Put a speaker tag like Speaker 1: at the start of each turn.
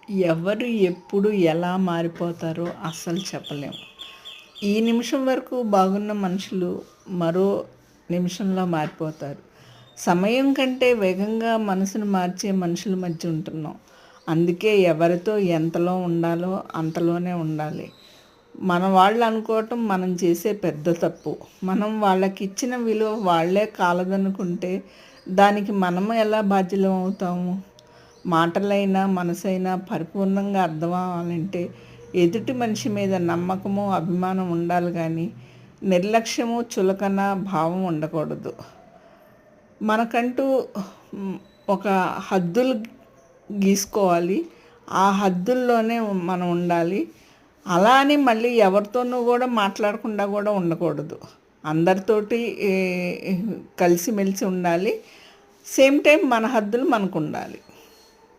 Speaker 1: ఎవరు ఎప్పుడు ఎలా మారిపోతారో అస్సలు చెప్పలేము. ఈ నిమిషం వరకు బాగున్న మనుషులు మరో నిమిషంలో మారిపోతారు. సమయం కంటే వేగంగా మనసును మార్చే మనుషుల మధ్య ఉంటున్నాం. అందుకే ఎవరితో ఎంతలో ఉండాలో అంతలోనే ఉండాలి. మన వాళ్ళు అనుకోవటం మనం చేసే పెద్ద తప్పు. మనం వాళ్ళకి ఇచ్చిన విలువ వాళ్ళే కాలదనుకుంటే దానికి మనము ఎలా బాధ్యులం అవుతాము? మాటలైనా మనసైనా పరిపూర్ణంగా అర్థం అవ్వాలంటే ఎదుటి మనిషి మీద నమ్మకము అభిమానం ఉండాలి, కానీ నిర్లక్ష్యము చులకన భావం ఉండకూడదు. మనకంటూ ఒక హద్దులు గీసుకోవాలి. ఆ హద్దుల్లోనే మనం ఉండాలి. అలా అని మళ్ళీ ఎవరితోనూ కూడా మాట్లాడకుండా కూడా ఉండకూడదు. అందరితోటి కలిసిమెలిసి ఉండాలి. సేమ్ టైం మన హద్దులు మనకు ఉండాలి.